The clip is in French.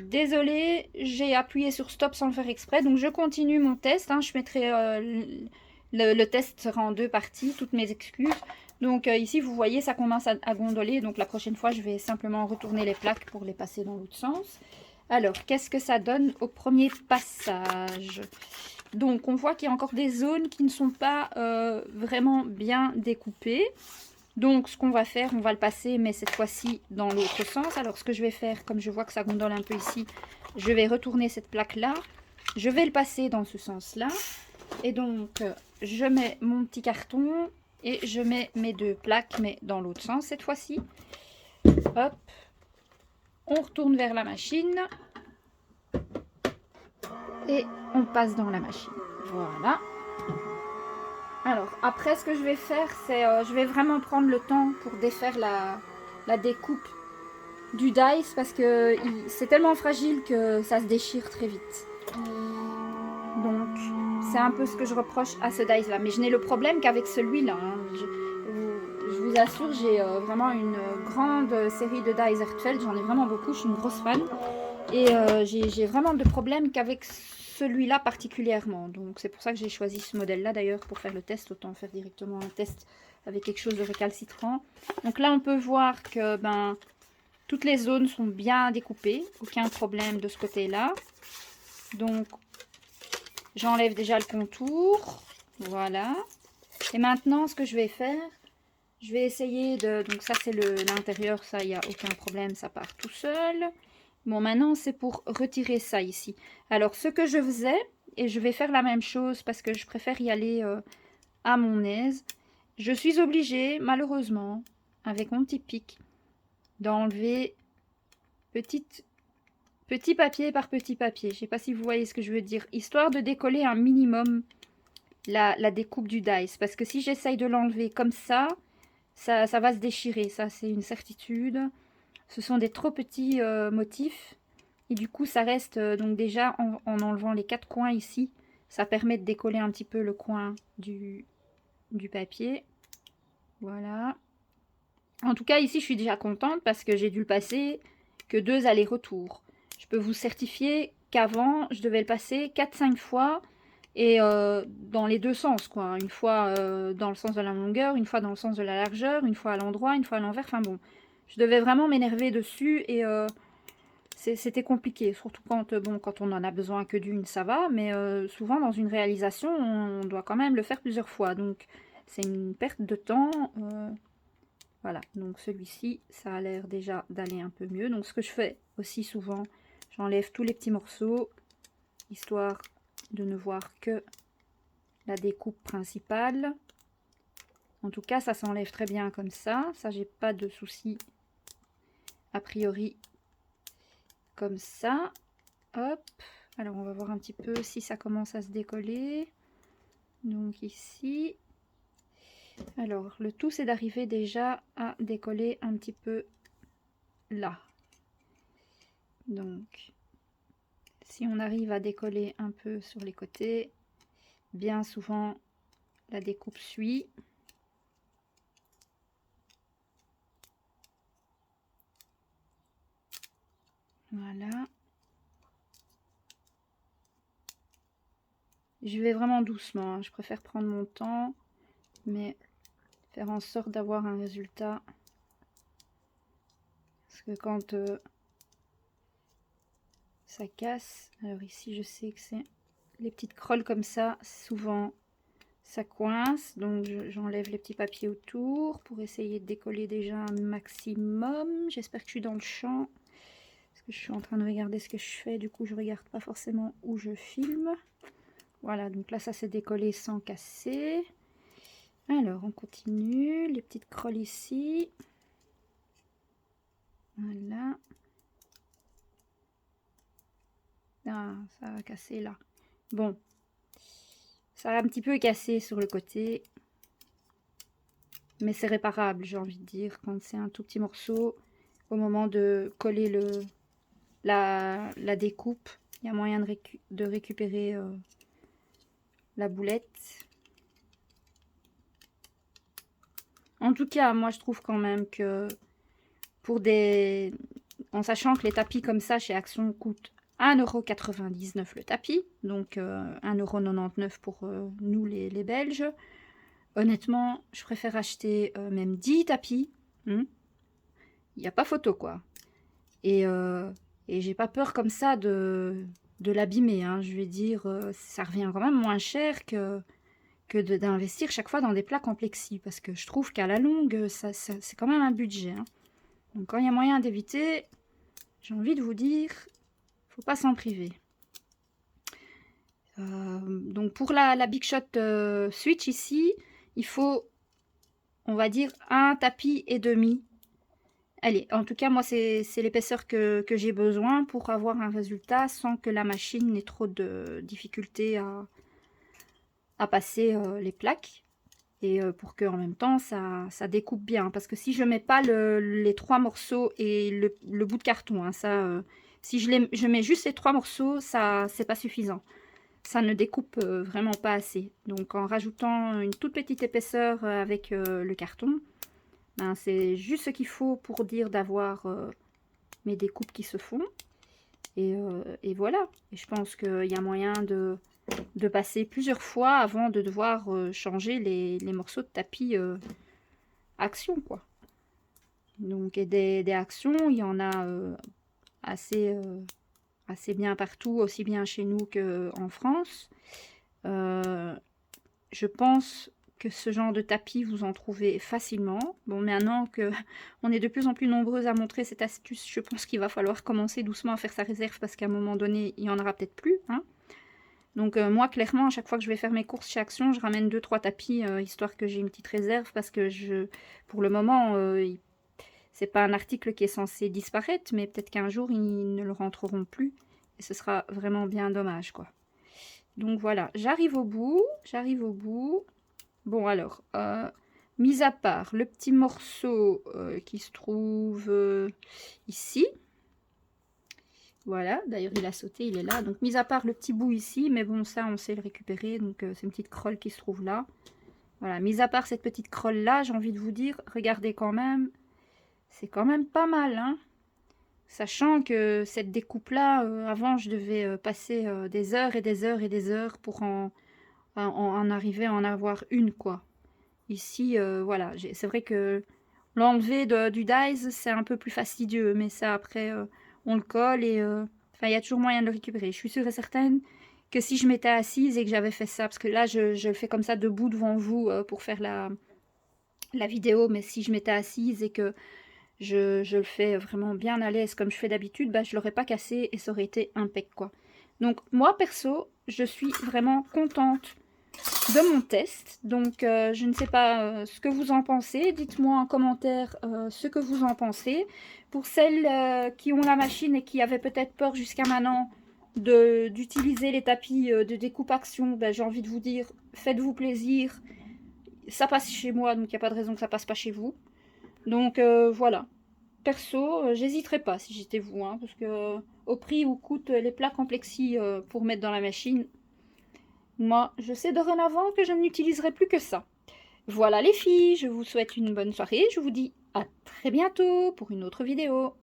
Désolée, j'ai appuyé sur stop sans le faire exprès, donc je continue mon test. Hein. Je mettrai le test sera en deux parties, toutes mes excuses. Donc ici, vous voyez, ça commence à gondoler. Donc la prochaine fois, je vais simplement retourner les plaques pour les passer dans l'autre sens. Alors, qu'est-ce que ça donne au premier passage? Donc, on voit qu'il y a encore des zones qui ne sont pas vraiment bien découpées. Donc, ce qu'on va faire, on va le passer, mais cette fois-ci dans l'autre sens. Alors, ce que je vais faire, comme je vois que ça gondole un peu ici, je vais retourner cette plaque-là. Je vais le passer dans ce sens-là. Et donc, je mets mon petit carton et je mets mes deux plaques, mais dans l'autre sens cette fois-ci. Hop, on retourne vers la machine. Et on passe dans la machine. Voilà. Alors, après, ce que je vais faire, c'est je vais vraiment prendre le temps pour défaire la découpe du dice parce que c'est tellement fragile que ça se déchire très vite. Donc, c'est un peu ce que je reproche à ce dice-là. Mais je n'ai le problème qu'avec celui-là. Hein. Je vous assure, j'ai vraiment une grande série de dice Ertfeld. J'en ai vraiment beaucoup, je suis une grosse fan. Et j'ai vraiment de problèmes qu'avec celui-là particulièrement. Donc c'est pour ça que j'ai choisi ce modèle-là d'ailleurs pour faire le test. Autant faire directement un test avec quelque chose de récalcitrant. Donc là on peut voir que toutes les zones sont bien découpées. Aucun problème de ce côté-là. Donc j'enlève déjà le contour. Voilà. Et maintenant ce que je vais faire, je vais essayer de... Donc ça c'est l'intérieur, ça il n'y a aucun problème, ça part tout seul. Bon, maintenant, c'est pour retirer ça ici. Alors, ce que je faisais, et je vais faire la même chose parce que je préfère y aller à mon aise, je suis obligée, malheureusement, avec mon petit pic, d'enlever petit papier par petit papier. Je ne sais pas si vous voyez ce que je veux dire. Histoire de décoller un minimum la découpe du dice. Parce que si j'essaye de l'enlever comme ça va se déchirer. Ça, c'est une certitude. Ce sont des trop petits motifs. Et du coup, ça reste donc déjà en enlevant les quatre coins ici, ça permet de décoller un petit peu le coin du papier. Voilà. En tout cas, ici, je suis déjà contente parce que j'ai dû le passer que 2 allers-retours. Je peux vous certifier qu'avant, je devais le passer 4-5 fois et dans les deux sens, quoi. Une fois dans le sens de la longueur, une fois dans le sens de la largeur, une fois à l'endroit, une fois à l'envers. Enfin bon, je devais vraiment m'énerver dessus et c'était compliqué, surtout quand on en a besoin que d'une, ça va, mais souvent dans une réalisation, on doit quand même le faire plusieurs fois, donc c'est une perte de temps. Voilà, donc celui-ci, ça a l'air déjà d'aller un peu mieux. Donc ce que je fais aussi souvent, j'enlève tous les petits morceaux, histoire de ne voir que la découpe principale. En tout cas, ça s'enlève très bien comme ça j'ai pas de souci a priori comme ça. Hop, alors on va voir un petit peu si ça commence à se décoller. Donc ici, alors le tout c'est d'arriver déjà à décoller un petit peu là. Donc si on arrive à décoller un peu sur les côtés, bien souvent la découpe suit. Voilà. Je vais vraiment doucement, hein. Je préfère prendre mon temps, mais faire en sorte d'avoir un résultat. Parce que quand ça casse, alors ici je sais que c'est les petites crolles comme ça, souvent ça coince, donc j'enlève les petits papiers autour pour essayer de décoller déjà un maximum. J'espère que je suis dans le champ, parce que je suis en train de regarder ce que je fais, du coup je regarde pas forcément où je filme. Voilà, donc là ça s'est décollé sans casser. Alors on continue, les petites crolles ici. Voilà. Ah, ça va casser là. Bon, ça a un petit peu cassé sur le côté. Mais c'est réparable, j'ai envie de dire, quand c'est un tout petit morceau. Au moment de coller la découpe, il y a moyen de récupérer la boulette. En tout cas, moi je trouve quand même que pour des En sachant que les tapis comme ça chez Action coûtent 1,99 € le tapis, donc 1,99 € pour nous les Belges. Honnêtement, je préfère acheter même 10 tapis. Il n'y a pas photo, quoi. Et j'ai pas peur comme ça de l'abîmer. Hein. Je vais dire, ça revient quand même moins cher que d'investir chaque fois dans des plaques en plexi. Parce que je trouve qu'à la longue, c'est quand même un budget. Hein. Donc quand il y a moyen d'éviter, j'ai envie de vous dire, faut pas s'en priver. Donc pour la Big Shot Switch ici, il faut, on va dire, un tapis et demi. Allez, en tout cas, moi, c'est l'épaisseur que j'ai besoin pour avoir un résultat sans que la machine n'ait trop de difficultés à passer les plaques. Et pour que en même temps, ça découpe bien. Parce que si je mets pas les 3 morceaux et le bout de carton, hein, si je mets juste les 3 morceaux, c'est pas suffisant. Ça ne découpe vraiment pas assez. Donc en rajoutant une toute petite épaisseur avec le carton, ben, c'est juste ce qu'il faut pour dire d'avoir mes découpes qui se font. Et voilà. Et je pense qu'il y a moyen de passer plusieurs fois avant de devoir changer les morceaux de tapis Action, quoi. Donc, et des Actions, il y en a assez bien partout, aussi bien chez nous qu'en France. Je pense que ce genre de tapis, vous en trouvez facilement. Bon, maintenant qu'on est de plus en plus nombreuses à montrer cette astuce, je pense qu'il va falloir commencer doucement à faire sa réserve parce qu'à un moment donné, il n'y en aura peut-être plus. Hein. Donc moi, clairement, à chaque fois que je vais faire mes courses chez Action, je ramène 2-3 tapis, histoire que j'ai une petite réserve parce que pour le moment, c'est pas un article qui est censé disparaître, mais peut-être qu'un jour, ils ne le rentreront plus. Et ce sera vraiment bien dommage, quoi. Donc voilà, j'arrive au bout. Bon alors, mis à part le petit morceau qui se trouve ici. Voilà, d'ailleurs il a sauté, il est là. Donc mis à part le petit bout ici, mais bon ça on sait le récupérer. Donc c'est une petite crolle qui se trouve là. Voilà, mis à part cette petite crolle là, j'ai envie de vous dire, regardez quand même. C'est quand même pas mal, hein. Sachant que cette découpe-là, avant, je devais passer des heures et des heures et des heures pour en arriver à en avoir une, quoi. Ici, voilà, c'est vrai que l'enlever du dies, c'est un peu plus fastidieux, mais ça, après, on le colle et enfin, il y a toujours moyen de le récupérer. Je suis sûre et certaine que si je m'étais assise et que j'avais fait ça, parce que là, je le fais comme ça debout devant vous pour faire la vidéo, mais si je m'étais assise et que je le fais vraiment bien à l'aise comme je fais d'habitude, bah, je l'aurais pas cassé et ça aurait été impec, quoi. Donc moi perso, je suis vraiment contente de mon test. Donc je ne sais pas ce que vous en pensez. Dites-moi en commentaire ce que vous en pensez. Pour celles qui ont la machine et qui avaient peut-être peur jusqu'à maintenant d'utiliser les tapis de découpe Action, ben, j'ai envie de vous dire, faites-vous plaisir. Ça passe chez moi, donc il n'y a pas de raison que ça passe pas chez vous. Donc voilà. Perso, j'hésiterais pas si j'étais vous, hein, parce que au prix où coûtent les plaques en plexi pour mettre dans la machine, moi, je sais dorénavant que je n'utiliserai plus que ça. Voilà les filles, je vous souhaite une bonne soirée, je vous dis à très bientôt pour une autre vidéo.